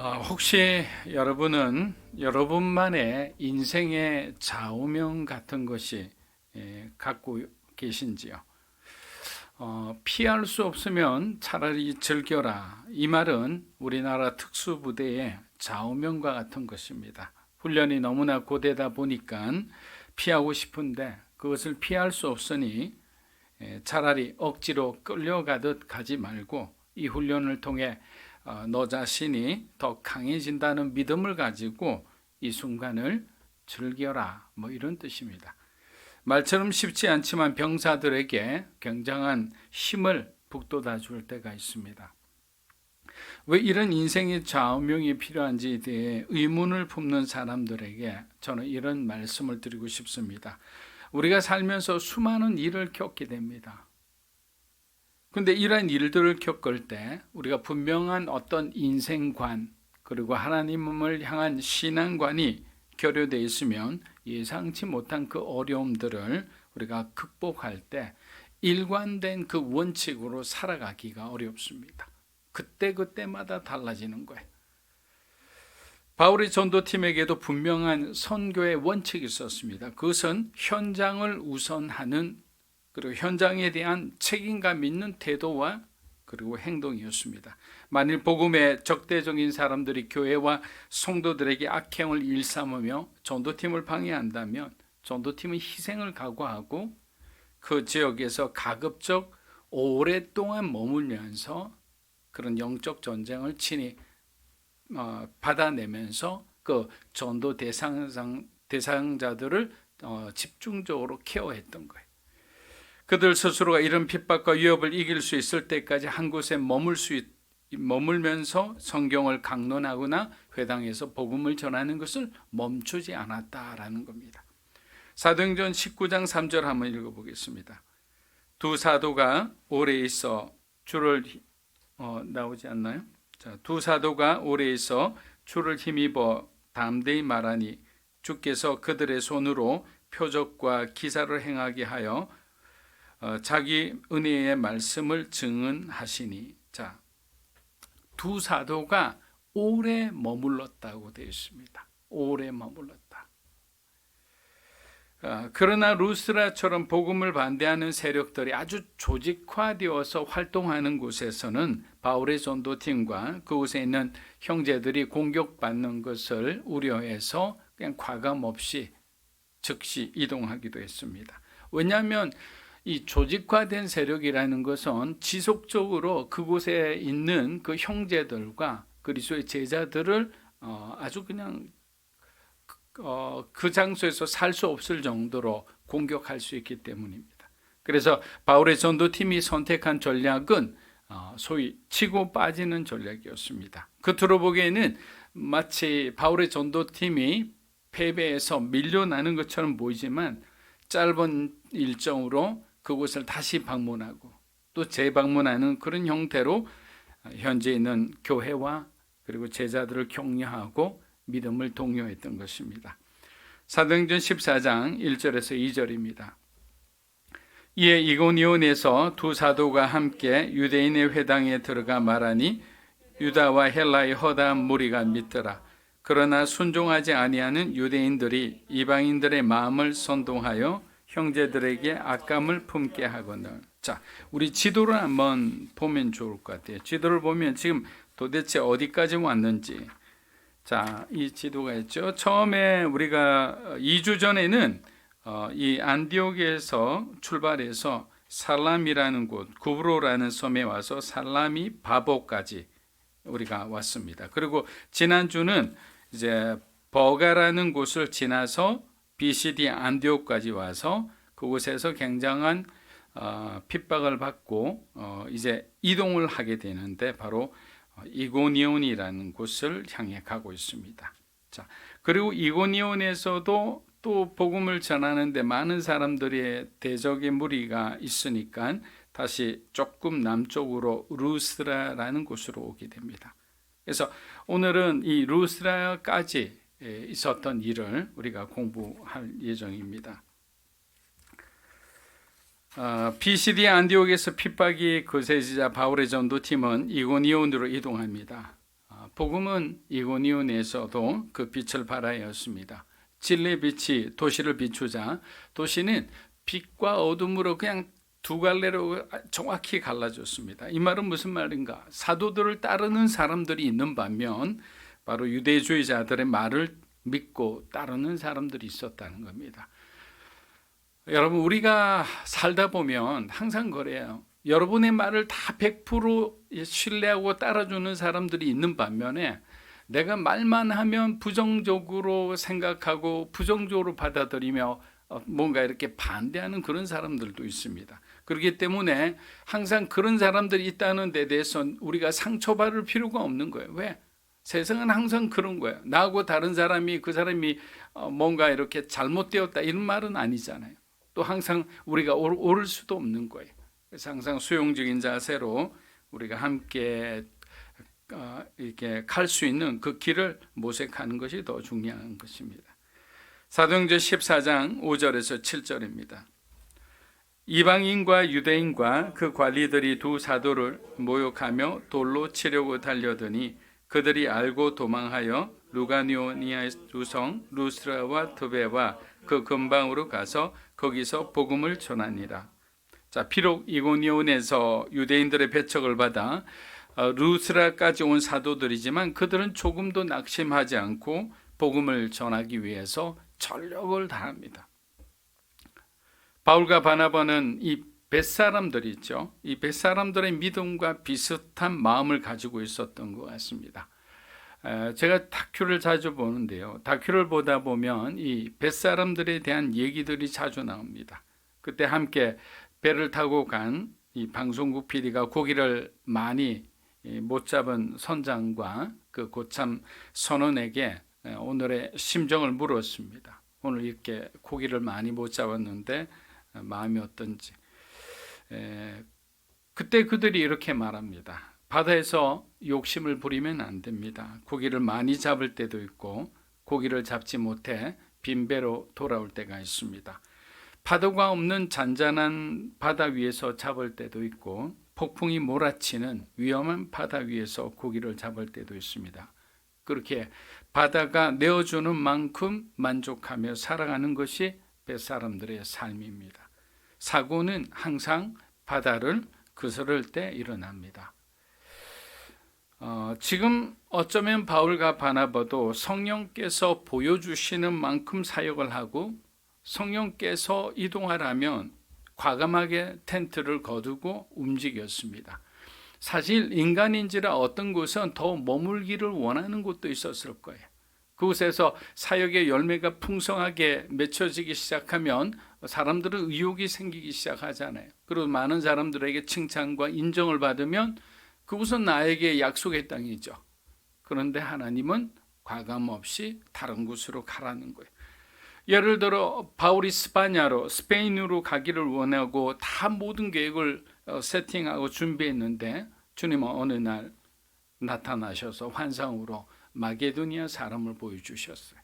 혹시 여러분은 여러분만의 인생의 좌우명 같은 것이 갖고 계신지요? 피할 수 없으면 차라리 즐겨라. 이 말은 우리나라 특수부대의 좌우명과 같은 것입니다. 훈련이 너무나 고되다 보니까 피하고 싶은데 그것을 피할 수 없으니 차라리 억지로 끌려가듯 가지 말고 이 훈련을 통해 너 자신이 더 강해진다는 믿음을 가지고 이 순간을 즐겨라, 이런 뜻입니다. 말처럼 쉽지 않지만 병사들에게 굉장한 힘을 북돋아 줄 때가 있습니다. 왜 이런 인생의 좌우명이 필요한지에 대해 의문을 품는 사람들에게 저는 이런 말씀을 드리고 싶습니다. 우리가 살면서 수많은 일을 겪게 됩니다. 근데 이러한 일들을 겪을 때 우리가 분명한 어떤 인생관 그리고 하나님을 향한 신앙관이 결여되어 있으면 예상치 못한 그 어려움들을 우리가 극복할 때 일관된 그 원칙으로 살아가기가 어렵습니다. 그때마다 달라지는 거예요. 바울의 전도팀에게도 분명한 선교의 원칙이 있었습니다. 그것은 현장을 우선하는 그리고 현장에 대한 책임감 있는 태도와 그리고 행동이었습니다. 만일 복음에 적대적인 사람들이 교회와 성도들에게 악행을 일삼으며 전도팀을 방해한다면 전도팀은 희생을 각오하고 그 지역에서 가급적 오랫동안 머물면서 그런 영적 전쟁을 친히 받아내면서 그 전도 대상자들을 집중적으로 케어했던 거예요. 그들 스스로가 이런 핍박과 위협을 이길 수 있을 때까지 한 곳에 머물면서 성경을 강론하거나 회당에서 복음을 전하는 것을 멈추지 않았다라는 겁니다. 사도행전 19장 3절 한번 읽어보겠습니다. 두 사도가 오래 있어 주를 나오지 않나요? 자, 두 사도가 오래 있어 주를 힘입어 담대히 말하니 주께서 그들의 손으로 표적과 기사를 행하게 하여 자기 은혜의 말씀을 증언하시니. 자, 두 사도가 오래 머물렀다고 되어 있습니다. 오래 머물렀다. 그러나 루스라처럼 복음을 반대하는 세력들이 아주 조직화되어서 활동하는 곳에서는 바울의 전도팀과 그곳에 있는 형제들이 공격받는 것을 우려해서 그냥 과감 없이 즉시 이동하기도 했습니다. 왜냐하면 이 조직화된 세력이라는 것은 지속적으로 그곳에 있는 그 형제들과 그리스도의 제자들을 아주 그냥 그 장소에서 살 수 없을 정도로 공격할 수 있기 때문입니다. 그래서 바울의 전도팀이 선택한 전략은 소위 치고 빠지는 전략이었습니다. 겉으로 보기에는 마치 바울의 전도팀이 패배해서 밀려나는 것처럼 보이지만 짧은 일정으로 그곳을 다시 방문하고 또 재방문하는 그런 형태로 현재 있는 교회와 그리고 제자들을 격려하고 믿음을 독려했던 것입니다. 사도행전 14장 1절에서 2절입니다. 이에 이고니온에서 두 사도가 함께 유대인의 회당에 들어가 말하니 유다와 헬라의 허다한 무리가 믿더라. 그러나 순종하지 아니하는 유대인들이 이방인들의 마음을 선동하여 형제들에게 악감을 품게 하거늘. 자, 우리 지도를 한번 보면 좋을 것 같아요. 지도를 보면 지금 도대체 어디까지 왔는지. 자, 이 지도가 있죠. 처음에 우리가 2주 전에는 이 안디옥에서 출발해서 살람이라는 곳, 구브로라는 섬에 와서 살라미 바보까지 우리가 왔습니다. 그리고 지난주는 이제 버가라는 곳을 지나서 BCD 안디옥까지 와서 그곳에서 굉장한 핍박을 받고 이제 이동을 하게 되는데 바로 이고니온이라는 곳을 향해 가고 있습니다. 자, 그리고 이고니온에서도 또 복음을 전하는데 많은 사람들의 대적의 무리가 있으니까 다시 조금 남쪽으로 루스라라는 곳으로 오게 됩니다. 그래서 오늘은 이 루스라까지 있었던 일을 우리가 공부할 예정입니다. BCD 안디옥에서 핍박이 거세지자 바울의 전도팀은 이고니온으로 이동합니다. 복음은 이고니온에서도 그 빛을 발하였습니다. 진리의 빛이 도시를 비추자 도시는 빛과 어둠으로 그냥 두 갈래로 정확히 갈라졌습니다. 이 말은 무슨 말인가? 사도들을 따르는 사람들이 있는 반면 바로 유대주의자들의 말을 믿고 따르는 사람들이 있었다는 겁니다. 여러분, 우리가 살다 보면 항상 그래요. 여러분의 말을 다 100% 신뢰하고 따라주는 사람들이 있는 반면에 내가 말만 하면 부정적으로 생각하고 부정적으로 받아들이며 뭔가 이렇게 반대하는 그런 사람들도 있습니다. 그렇기 때문에 항상 그런 사람들이 있다는 데 대해서는 우리가 상처받을 필요가 없는 거예요. 왜? 세상은 항상 그런 거예요. 나하고 다른 사람이 그 사람이 뭔가 이렇게 잘못되었다 이런 말은 아니잖아요. 또 항상 우리가 옳을 수도 없는 거예요. 그래서 항상 수용적인 자세로 우리가 함께 이렇게 갈 수 있는 그 길을 모색하는 것이 더 중요한 것입니다. 사도행전 14장 5절에서 7절입니다. 이방인과 유대인과 그 관리들이 두 사도를 모욕하며 돌로 치려고 달려드니 그들이 알고 도망하여 루가니오니아의 두 성 루스라와 드베와 그 근방으로 가서 거기서 복음을 전하니라. 자, 비록 이고니온에서 유대인들의 배척을 받아 루스라까지 온 사도들이지만 그들은 조금도 낙심하지 않고 복음을 전하기 위해서 전력을 다합니다. 바울과 바나바는 이 벳사람들이 있죠. 이 벳사람들의 믿음과 비슷한 마음을 가지고 있었던 것 같습니다. 제가 다큐를 자주 보는데요. 다큐를 보다 보면 이 벳사람들에 대한 얘기들이 자주 나옵니다. 그때 함께 배를 타고 간 이 방송국 PD가 고기를 많이 못 잡은 선장과 그 고참 선원에게 오늘의 심정을 물었습니다. 오늘 이렇게 고기를 많이 못 잡았는데 마음이 어떤지. 그때 그들이 이렇게 말합니다. 바다에서 욕심을 부리면 안 됩니다. 고기를 많이 잡을 때도 있고 고기를 잡지 못해 빈배로 돌아올 때가 있습니다. 파도가 없는 잔잔한 바다 위에서 잡을 때도 있고 폭풍이 몰아치는 위험한 바다 위에서 고기를 잡을 때도 있습니다. 그렇게 바다가 내어주는 만큼 만족하며 살아가는 것이 벳사람들의 삶입니다. 사고는 항상 바다를 그스를 때 일어납니다. 지금 어쩌면 바울과 바나바도 성령께서 보여주시는 만큼 사역을 하고 성령께서 이동하라면 과감하게 텐트를 거두고 움직였습니다. 사실 인간인지라 어떤 곳은 더 머물기를 원하는 곳도 있었을 거예요. 그곳에서 사역의 열매가 풍성하게 맺혀지기 시작하면 사람들은 의욕이 생기기 시작하잖아요. 그리고 많은 사람들에게 칭찬과 인정을 받으면 그곳은 나에게 약속의 땅이죠. 그런데 하나님은 과감 없이 다른 곳으로 가라는 거예요. 예를 들어 바울이 스페인으로 가기를 원하고 다 모든 계획을 세팅하고 준비했는데 주님은 어느 날 나타나셔서 환상으로 마게도니아 사람을 보여주셨어요.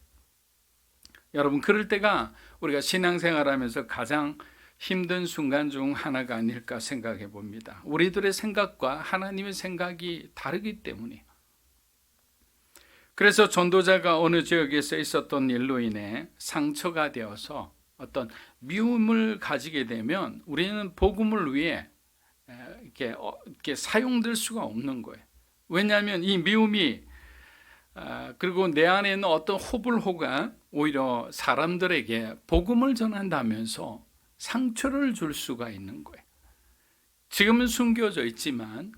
여러분, 그럴 때가 우리가 신앙생활하면서 가장 힘든 순간 중 하나가 아닐까 생각해 봅니다. 우리들의 생각과 하나님의 생각이 다르기 때문이에요. 그래서 전도자가 어느 지역에서 있었던 일로 인해 상처가 되어서 어떤 미움을 가지게 되면 우리는 복음을 위해 이렇게 사용될 수가 없는 거예요. 왜냐하면 이 미움이 그리고 내 안에 있는 어떤 호불호가 오히려 사람들에게 복음을 전한다면서 상처를 줄 수가 있는 거예요. 지금은 숨겨져 있지만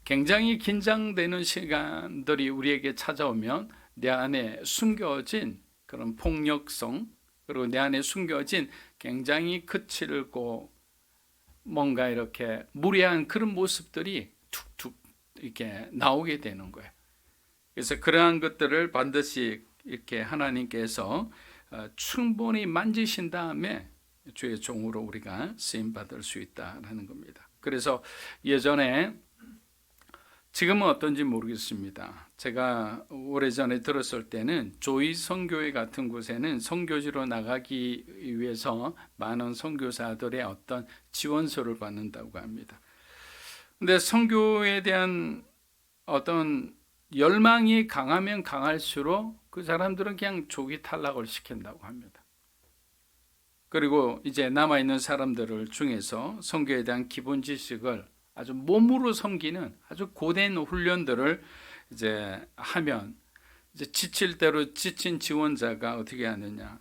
굉장히 긴장되는 시간들이 우리에게 찾아오면 내 안에 숨겨진 그런 폭력성, 그리고 내 안에 숨겨진 굉장히 거칠고 뭔가 이렇게 무례한 그런 모습들이 툭툭 이렇게 나오게 되는 거예요. 그래서 그러한 것들을 반드시 이렇게 하나님께서 충분히 만지신 다음에 주의 종으로 우리가 쓰임 받을 수 있다라는 겁니다. 그래서 예전에, 지금은 어떤지 모르겠습니다. 제가 오래전에 들었을 때는 조이 선교회 같은 곳에는 선교지로 나가기 위해서 많은 선교사들의 어떤 지원서를 받는다고 합니다. 근데 선교에 대한 어떤 열망이 강하면 강할수록 그 사람들은 그냥 조기 탈락을 시킨다고 합니다. 그리고 이제 남아있는 사람들을 중에서 선교에 대한 기본 지식을 아주 몸으로 섬기는 아주 고된 훈련들을 이제 하면 이제 지칠 대로 지친 지원자가 어떻게 하느냐,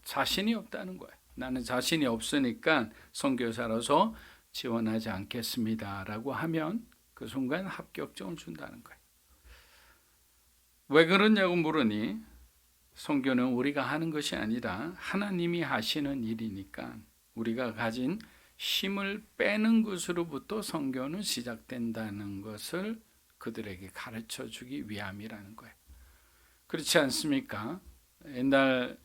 자신이 없다는 거예요. 나는 자신이 없으니까 선교사로서 지원하지 않겠습니다라고 하면 그 순간 합격증을 준다는 거예요. 왜 그러냐고 물으니 선교는 우리가 하는 것이 아니라 하나님이 하시는 일이니까 우리가 가진 힘을 빼는 것으로부터 선교는 시작된다는 것을 그들에게 가르쳐 주기 위함이라는 거예요. 그렇지 않습니까? 옛날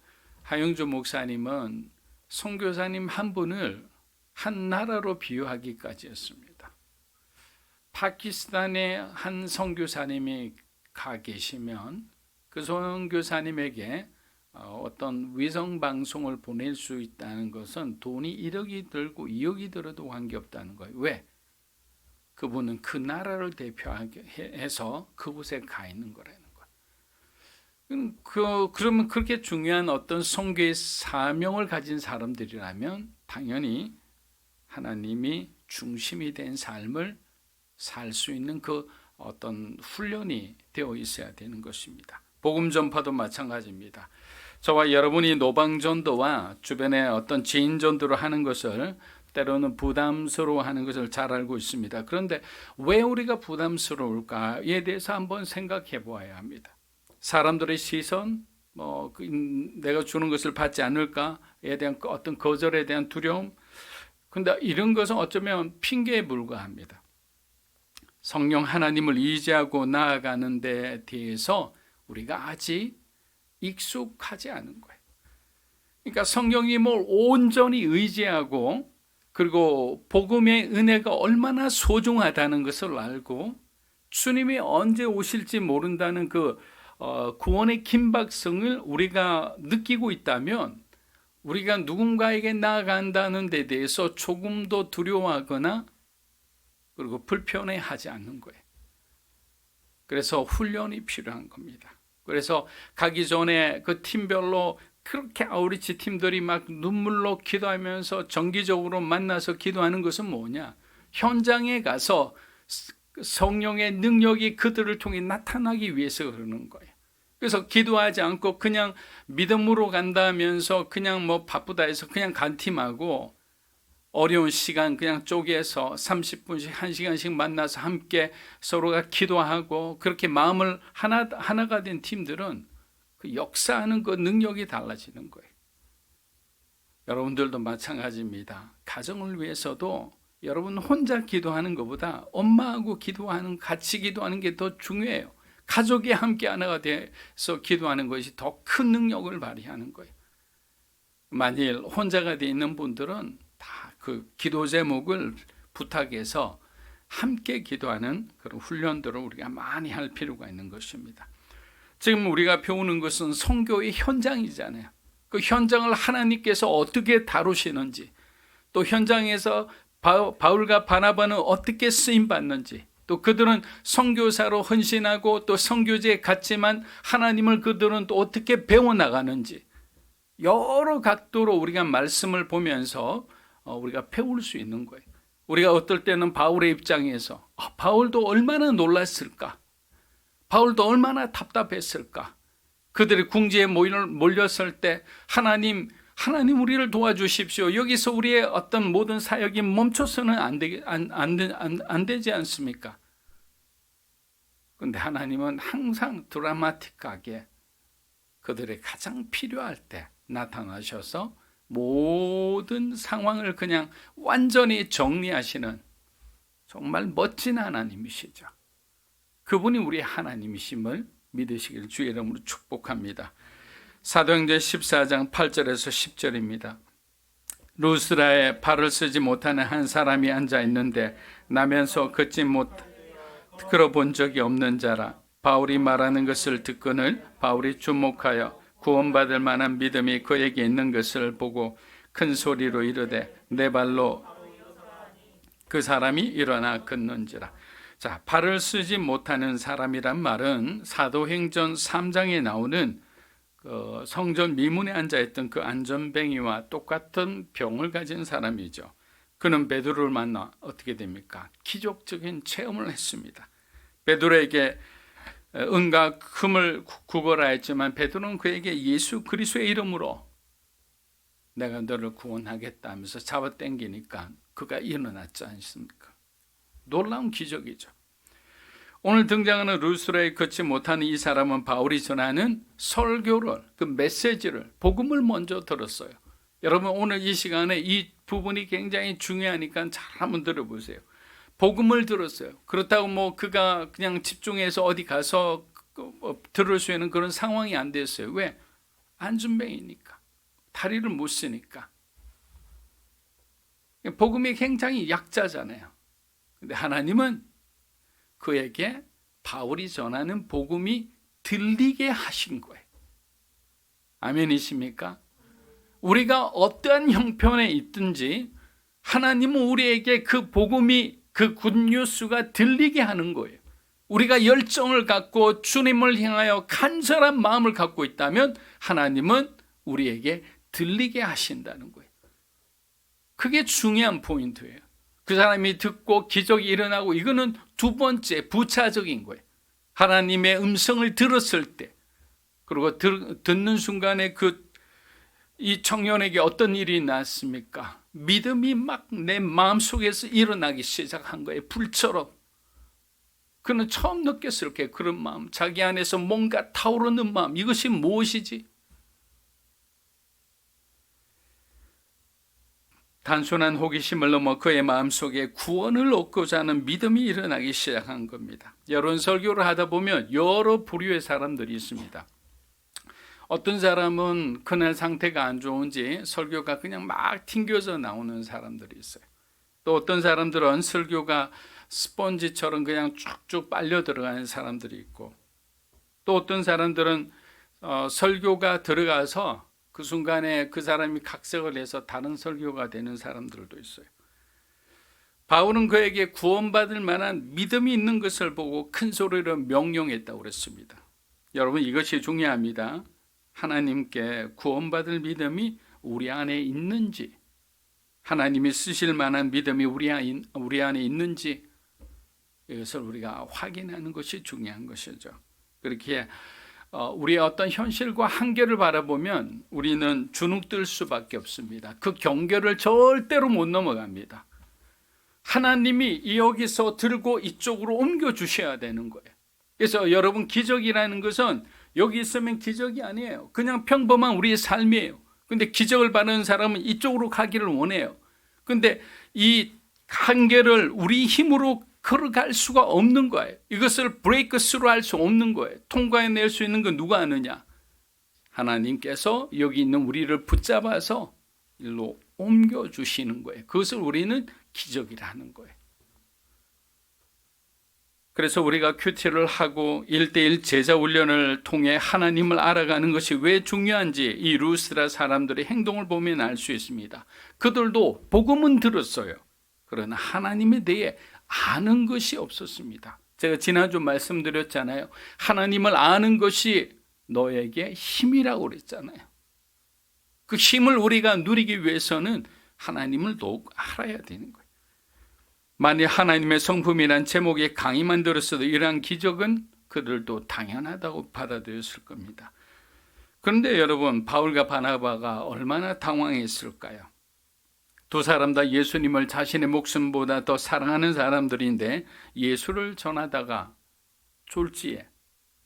하영주 목사님은 선교사님 한 분을 한 나라로 비유하기까지 했습니다. 파키스탄에 한 선교사님이 가 계시면 그 선교사님에게 어떤 위성방송을 보낼 수 있다는 것은 돈이 1억이 들고 2억이 들어도 관계없다는 거예요. 왜? 그분은 그 나라를 대표해서 그곳에 가 있는 거라는 거예요. 그러면 그렇게 중요한 어떤 선교의 사명을 가진 사람들이라면 당연히 하나님이 중심이 된 삶을 살 수 있는 그 어떤 훈련이 되어 있어야 되는 것입니다. 복음 전파도 마찬가지입니다. 저와 여러분이 노방전도와 주변에 어떤 지인전도를 하는 것을 때로는 부담스러워하는 것을 잘 알고 있습니다. 그런데 왜 우리가 부담스러울까에 대해서 한번 생각해 보아야 합니다. 사람들의 시선, 내가 주는 것을 받지 않을까에 대한 어떤 거절에 대한 두려움, 근데 이런 것은 어쩌면 핑계에 불과합니다. 성령 하나님을 의지하고 나아가는 데 대해서 우리가 아직 익숙하지 않은 거예요. 그러니까 성령님을 온전히 의지하고 그리고 복음의 은혜가 얼마나 소중하다는 것을 알고 주님이 언제 오실지 모른다는 그 구원의 긴박성을 우리가 느끼고 있다면 우리가 누군가에게 나아간다는 데 대해서 조금도 두려워하거나 그리고 불편해하지 않는 거예요. 그래서 훈련이 필요한 겁니다. 그래서 가기 전에 그 팀별로 그렇게 아우리치 팀들이 막 눈물로 기도하면서 정기적으로 만나서 기도하는 것은 뭐냐? 현장에 가서 성령의 능력이 그들을 통해 나타나기 위해서 그러는 거예요. 그래서 기도하지 않고 그냥 믿음으로 간다면서 그냥 바쁘다 해서 그냥 간 팀하고 어려운 시간 그냥 쪼개서 30분씩 1시간씩 만나서 함께 서로가 기도하고 그렇게 마음을 하나가 된 팀들은 그 역사하는 그 능력이 달라지는 거예요. 여러분들도 마찬가지입니다. 가정을 위해서도 여러분 혼자 기도하는 것보다 엄마하고 같이 기도하는 게 더 중요해요. 가족이 함께 하나가 돼서 기도하는 것이 더 큰 능력을 발휘하는 거예요. 만일 혼자가 되어 있는 분들은 다 그 기도 제목을 부탁해서 함께 기도하는 그런 훈련들을 우리가 많이 할 필요가 있는 것입니다. 지금 우리가 배우는 것은 선교의 현장이잖아요. 그 현장을 하나님께서 어떻게 다루시는지, 또 현장에서 바울과 바나바는 어떻게 쓰임 받는지, 또 그들은 선교사로 헌신하고 또 선교지에 갔지만 하나님을 그들은 또 어떻게 배워나가는지 여러 각도로 우리가 말씀을 보면서 우리가 배울 수 있는 거예요. 우리가 어떨 때는 바울의 입장에서 바울도 얼마나 놀랐을까, 바울도 얼마나 답답했을까, 그들이 궁지에 몰렸을 때 하나님 우리를 도와주십시오. 여기서 우리의 어떤 모든 사역이 멈춰서는 안 되지 않습니까? 그런데 하나님은 항상 드라마틱하게 그들의 가장 필요할 때 나타나셔서 모든 상황을 그냥 완전히 정리하시는 정말 멋진 하나님이시죠. 그분이 우리 하나님이심을 믿으시길 주의 이름으로 축복합니다. 사도행전 14장 8절에서 10절입니다. 루스라에 발을 쓰지 못하는 한 사람이 앉아 있는데 나면서 걷지 못 들어본 적이 없는 자라. 바울이 말하는 것을 듣고는 바울이 주목하여 구원받을 만한 믿음이 그에게 있는 것을 보고 큰 소리로 이르되 내 발로 그 사람이 일어나 걷는지라. 자, 발을 쓰지 못하는 사람이란 말은 사도행전 3장에 나오는 그 성전 미문에 앉아있던 그 안전뱅이와 똑같은 병을 가진 사람이죠. 그는 베드로를 만나 어떻게 됩니까? 기적적인 체험을 했습니다. 베드로에게 은과 금을 구걸하라 했지만 베드로는 그에게 예수 그리스도의 이름으로 내가 너를 구원하겠다 하면서 잡아당기니까 그가 일어났지 않습니까? 놀라운 기적이죠. 오늘 등장하는 루스라에 걷지 못하는 이 사람은 바울이 전하는 설교를, 그 메시지를, 복음을 먼저 들었어요. 여러분 오늘 이 시간에 이 부분이 굉장히 중요하니까 잘 한번 들어보세요. 복음을 들었어요. 그렇다고 뭐 그가 그냥 집중해서 어디 가서 들을 수 있는 그런 상황이 안 됐어요. 왜? 안전뱅이니까. 다리를 못 쓰니까. 복음이 굉장히 약자잖아요. 근데 하나님은 그에게 바울이 전하는 복음이 들리게 하신 거예요. 아멘이십니까? 우리가 어떠한 형편에 있든지 하나님은 우리에게 그 복음이, 그 굿뉴스가 들리게 하는 거예요. 우리가 열정을 갖고 주님을 향하여 간절한 마음을 갖고 있다면 하나님은 우리에게 들리게 하신다는 거예요. 그게 중요한 포인트예요. 그 사람이 듣고 기적이 일어나고, 이거는 두 번째 부차적인 거예요. 하나님의 음성을 들었을 때, 그리고 듣는 순간에 이 청년에게 어떤 일이 났습니까? 믿음이 막 내 마음속에서 일어나기 시작한 거예요. 불처럼. 그는 처음 느꼈을 거예요. 그런 마음, 자기 안에서 뭔가 타오르는 마음, 이것이 무엇이지? 단순한 호기심을 넘어 그의 마음속에 구원을 얻고자 하는 믿음이 일어나기 시작한 겁니다. 여러분, 설교를 하다 보면 여러 부류의 사람들이 있습니다. 어떤 사람은 그날 상태가 안 좋은지 설교가 그냥 막 튕겨져 나오는 사람들이 있어요. 또 어떤 사람들은 설교가 스펀지처럼 그냥 쭉쭉 빨려 들어가는 사람들이 있고, 또 어떤 사람들은 설교가 들어가서 그 순간에 그 사람이 각색을 해서 다른 설교가 되는 사람들도 있어요. 바울은 그에게 구원받을 만한 믿음이 있는 것을 보고 큰 소리로 명령했다고 그랬습니다. 여러분, 이것이 중요합니다. 하나님께 구원받을 믿음이 우리 안에 있는지, 하나님이 쓰실 만한 믿음이 우리 안에 있는지, 이것을 우리가 확인하는 것이 중요한 것이죠. 그렇게 우리의 어떤 현실과 한계를 바라보면 우리는 주눅들 수밖에 없습니다. 그 경계를 절대로 못 넘어갑니다. 하나님이 여기서 들고 이쪽으로 옮겨 주셔야 되는 거예요. 그래서 여러분, 기적이라는 것은 여기 있으면 기적이 아니에요. 그냥 평범한 우리의 삶이에요. 근데 기적을 받는 사람은 이쪽으로 가기를 원해요. 근데 이 한계를 우리 힘으로 걸어갈 수가 없는 거예요. 이것을 브레이크 스루 할 수 없는 거예요. 통과해낼 수 있는 건 누가 아느냐? 하나님께서 여기 있는 우리를 붙잡아서 일로 옮겨주시는 거예요. 그것을 우리는 기적이라 하는 거예요. 그래서 우리가 큐티를 하고 1:1 제자 훈련을 통해 하나님을 알아가는 것이 왜 중요한지 이 루스드라 사람들의 행동을 보면 알 수 있습니다. 그들도 복음은 들었어요. 그러나 하나님에 대해 아는 것이 없었습니다. 제가 지난주 말씀드렸잖아요. 하나님을 아는 것이 너에게 힘이라고 그랬잖아요. 그 힘을 우리가 누리기 위해서는 하나님을 더욱 알아야 되는 거예요. 만일 하나님의 성품이란 제목에 강의만 들었어도 이러한 기적은 그들도 당연하다고 받아들였을 겁니다. 그런데 여러분, 바울과 바나바가 얼마나 당황했을까요? 두 사람 다 예수님을 자신의 목숨보다 더 사랑하는 사람들인데 예수를 전하다가 졸지에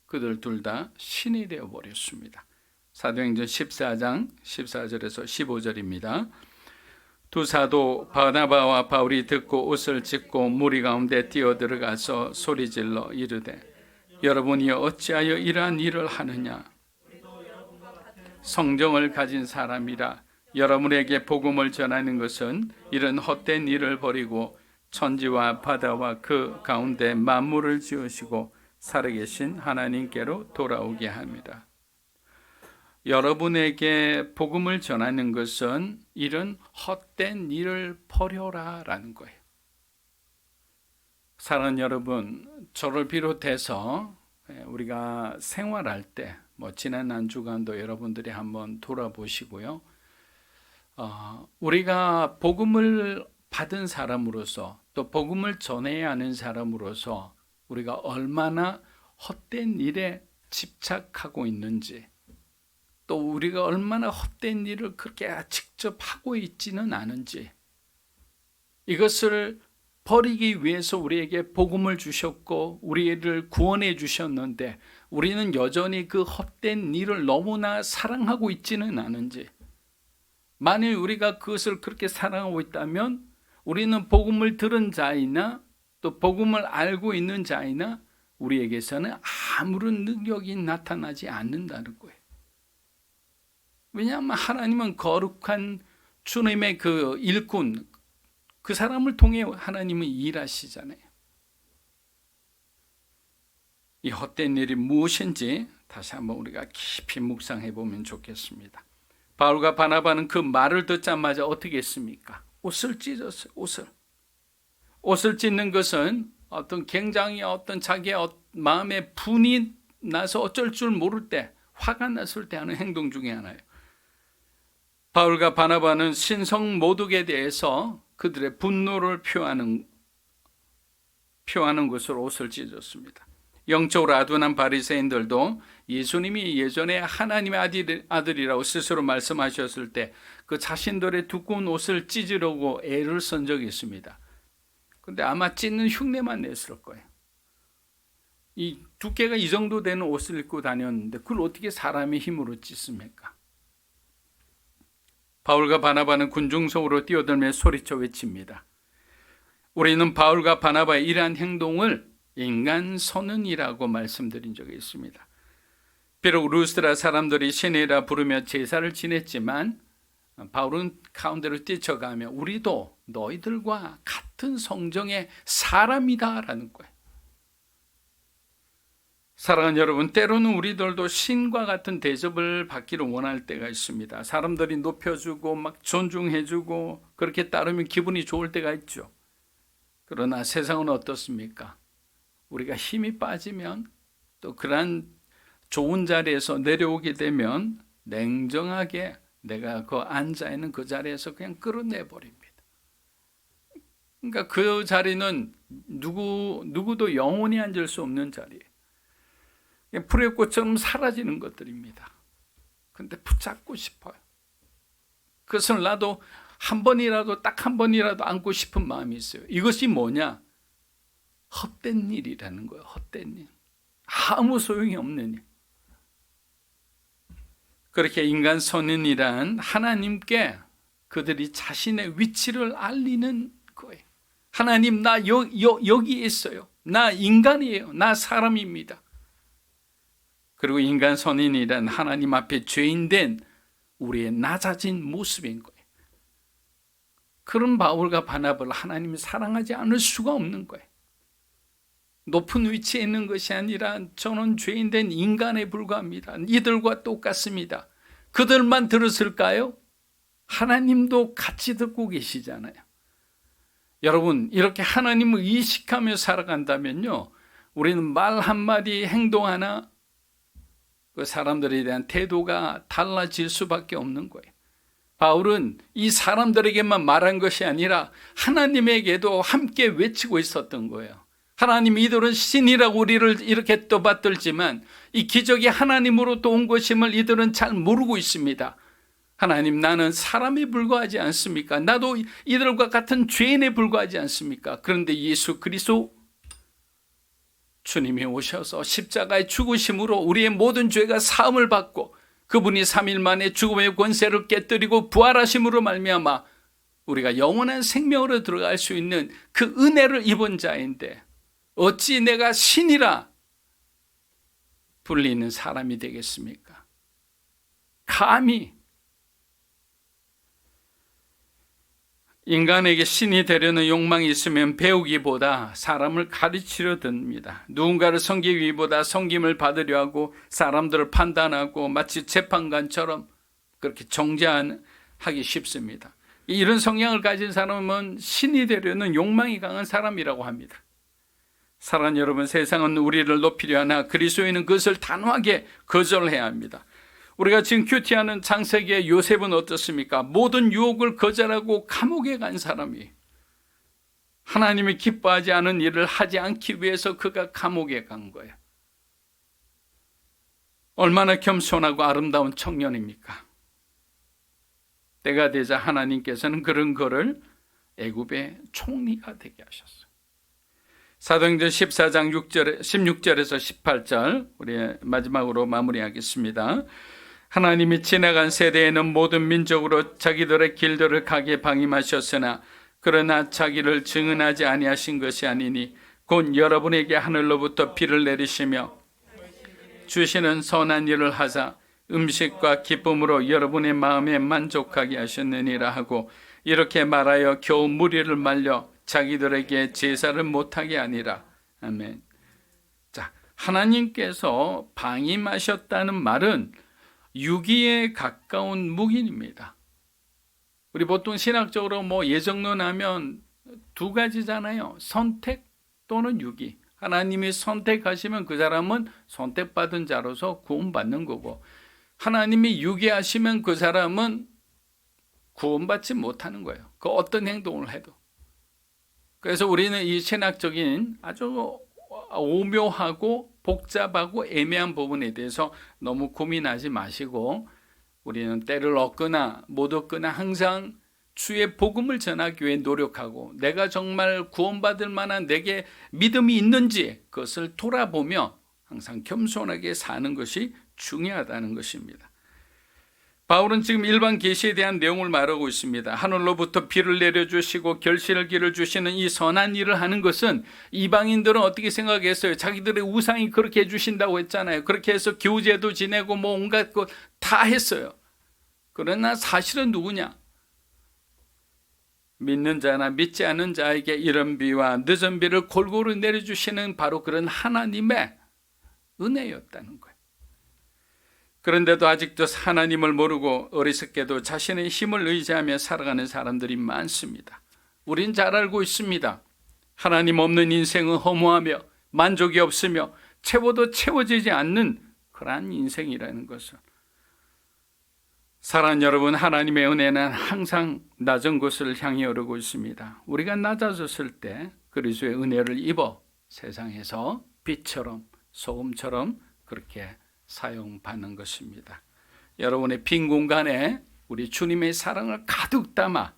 그들 둘 다 신이 되어버렸습니다. 사도행전 14장 14절에서 15절입니다. 두 사도 바나바와 바울이 듣고 옷을 찢고 무리 가운데 뛰어들어가서 소리질러 이르되 여러분이 어찌하여 이러한 일을 하느냐? 성령을 가진 사람이라 여러분에게 복음을 전하는 것은 이런 헛된 일을 버리고 천지와 바다와 그 가운데 만물을 지으시고 살아계신 하나님께로 돌아오게 합니다. 여러분에게 복음을 전하는 것은 이런 헛된 일을 버려라 라는 거예요. 사랑하는 여러분, 저를 비롯해서 우리가 생활할 때 지난 한 주간도 여러분들이 한번 돌아보시고요. 우리가 복음을 받은 사람으로서 또 복음을 전해야 하는 사람으로서 우리가 얼마나 헛된 일에 집착하고 있는지, 또 우리가 얼마나 헛된 일을 그렇게 직접 하고 있지는 않은지, 이것을 버리기 위해서 우리에게 복음을 주셨고 우리를 구원해 주셨는데 우리는 여전히 그 헛된 일을 너무나 사랑하고 있지는 않은지, 만일 우리가 그것을 그렇게 사랑하고 있다면 우리는 복음을 들은 자이나 또 복음을 알고 있는 자이나 우리에게서는 아무런 능력이 나타나지 않는다는 거예요. 왜냐하면 하나님은 거룩한 주님의 그 일꾼, 그 사람을 통해 하나님은 일하시잖아요. 이 헛된 일이 무엇인지 다시 한번 우리가 깊이 묵상해 보면 좋겠습니다. 바울과 바나바는 그 말을 듣자마자 어떻게 했습니까? 옷을 찢었어요. 옷을 찢는 것은 굉장히 자기의 마음에 분이 나서 어쩔 줄 모를 때, 화가 났을 때 하는 행동 중에 하나예요. 바울과 바나바는 신성 모독에 대해서 그들의 분노를 표하는 것으로 옷을 찢었습니다. 영적으로 아둔한 바리새인들도 예수님이 예전에 하나님의 아들이라고 스스로 말씀하셨을 때 그 자신들의 두꺼운 옷을 찢으려고 애를 쓴 적이 있습니다. 근데 아마 찢는 흉내만 냈을 거예요. 이 두께가 이 정도 되는 옷을 입고 다녔는데 그걸 어떻게 사람의 힘으로 찢습니까? 바울과 바나바는 군중 속으로 뛰어들며 소리쳐 외칩니다. 우리는 바울과 바나바의 이러한 행동을 인간 선언이라고 말씀드린 적이 있습니다. 비록 루스드라 사람들이 신이라 부르며 제사를 지냈지만 바울은 가운데로 뛰쳐가며 우리도 너희들과 같은 성정의 사람이다라는 거예요. 사랑하는 여러분, 때로는 우리들도 신과 같은 대접을 받기를 원할 때가 있습니다. 사람들이 높여주고 막 존중해주고 그렇게 따르면 기분이 좋을 때가 있죠. 그러나 세상은 어떻습니까? 우리가 힘이 빠지면 또 그러한 좋은 자리에서 내려오게 되면 냉정하게 내가 앉아있는 그 자리에서 그냥 끌어내버립니다. 그러니까 그 자리는 누구도 영원히 앉을 수 없는 자리예요. 풀의 꽃처럼 사라지는 것들입니다. 근데 붙잡고 싶어요. 그것을 나도 딱 한 번이라도 안고 싶은 마음이 있어요. 이것이 뭐냐? 헛된 일이라는 거예요. 헛된 일. 아무 소용이 없는 일. 그렇게 인간 선인이란 하나님께 그들이 자신의 위치를 알리는 거예요. 하나님, 나 여기에 있어요. 나 인간이에요. 나 사람입니다. 그리고 인간 선인이란 하나님 앞에 죄인된 우리의 낮아진 모습인 거예요. 그런 바울과 바나바를 하나님이 사랑하지 않을 수가 없는 거예요. 높은 위치에 있는 것이 아니라 저는 죄인된 인간에 불과합니다. 이들과 똑같습니다. 그들만 들었을까요? 하나님도 같이 듣고 계시잖아요. 여러분, 이렇게 하나님을 의식하며 살아간다면요, 우리는 말 한마디, 행동 하나, 그 사람들에 대한 태도가 달라질 수밖에 없는 거예요. 바울은 이 사람들에게만 말한 것이 아니라 하나님에게도 함께 외치고 있었던 거예요. 하나님, 이들은 신이라고 우리를 이렇게 떠받들지만 이 기적이 하나님으로부터 온 것임을 이들은 잘 모르고 있습니다. 하나님, 나는 사람에 불과하지 않습니까? 나도 이들과 같은 죄인에 불과하지 않습니까? 그런데 예수 그리스도 주님이 오셔서 십자가의 죽으심으로 우리의 모든 죄가 사함을 받고 그분이 3일 만에 죽음의 권세를 깨뜨리고 부활하심으로 말미암아 우리가 영원한 생명으로 들어갈 수 있는 그 은혜를 입은 자인데 어찌 내가 신이라 불리는 사람이 되겠습니까? 감히 인간에게 신이 되려는 욕망이 있으면 배우기보다 사람을 가르치려 듭니다. 누군가를 섬기기보다 섬김을 받으려 하고 사람들을 판단하고 마치 재판관처럼 그렇게 정죄하기 쉽습니다. 이런 성향을 가진 사람은 신이 되려는 욕망이 강한 사람이라고 합니다. 사랑하는 여러분, 세상은 우리를 높이려 하나 그리스도인은 그것을 단호하게 거절해야 합니다. 우리가 지금 큐티하는 창세기의 요셉은 어떻습니까? 모든 유혹을 거절하고 감옥에 간 사람이, 하나님이 기뻐하지 않은 일을 하지 않기 위해서 그가 감옥에 간 거예요. 얼마나 겸손하고 아름다운 청년입니까? 때가 되자 하나님께서는 그런 거를 애굽의 총리가 되게 하셨어요. 사도행전 14장 16절에서 18절 우리 마지막으로 마무리하겠습니다. 하나님이 지나간 세대에는 모든 민족으로 자기들의 길들을 가게 방임하셨으나 그러나 자기를 증언하지 아니하신 것이 아니니 곧 여러분에게 하늘로부터 비를 내리시며 주시는 선한 일을 하사 음식과 기쁨으로 여러분의 마음에 만족하게 하셨느니라 하고, 이렇게 말하여 겨우 무리를 말려 자기들에게 제사를 못하게 하니라. 아멘. 자, 하나님께서 방임하셨다는 말은 유기에 가까운 묵인입니다. 우리 보통 신학적으로 예정론하면 두 가지잖아요. 선택 또는 유기. 하나님이 선택하시면 그 사람은 선택받은 자로서 구원받는 거고, 하나님이 유기하시면 그 사람은 구원받지 못하는 거예요. 그 어떤 행동을 해도. 그래서 우리는 이 신학적인 아주 오묘하고 복잡하고 애매한 부분에 대해서 너무 고민하지 마시고, 우리는 때를 얻거나 못 얻거나 항상 주의 복음을 전하기 위해 노력하고, 내가 정말 구원받을 만한 내게 믿음이 있는지 그것을 돌아보며 항상 겸손하게 사는 것이 중요하다는 것입니다. 바울은 지금 일반 계시에 대한 내용을 말하고 있습니다. 하늘로부터 비를 내려주시고 결실을 기를 주시는 이 선한 일을 하는 것은, 이방인들은 어떻게 생각했어요? 자기들의 우상이 그렇게 해주신다고 했잖아요. 그렇게 해서 교제도 지내고 온갖 것 다 했어요. 그러나 사실은 누구냐? 믿는 자나 믿지 않는 자에게 이른 비와 늦은 비를 골고루 내려주시는 바로 그런 하나님의 은혜였다는 거예요. 그런데도 아직도 하나님을 모르고 어리석게도 자신의 힘을 의지하며 살아가는 사람들이 많습니다. 우린 잘 알고 있습니다. 하나님 없는 인생은 허무하며 만족이 없으며 채워도 채워지지 않는 그러한 인생이라는 것을. 사랑하는 여러분, 하나님의 은혜는 항상 낮은 곳을 향해 오르고 있습니다. 우리가 낮아졌을 때 그리스도의 은혜를 입어 세상에서 빛처럼 소금처럼 그렇게 사용받는 것입니다. 여러분의 빈 공간에 우리 주님의 사랑을 가득 담아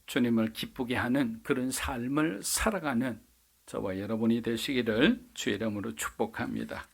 주님을 기쁘게 하는 그런 삶을 살아가는 저와 여러분이 되시기를 주의 이름으로 축복합니다.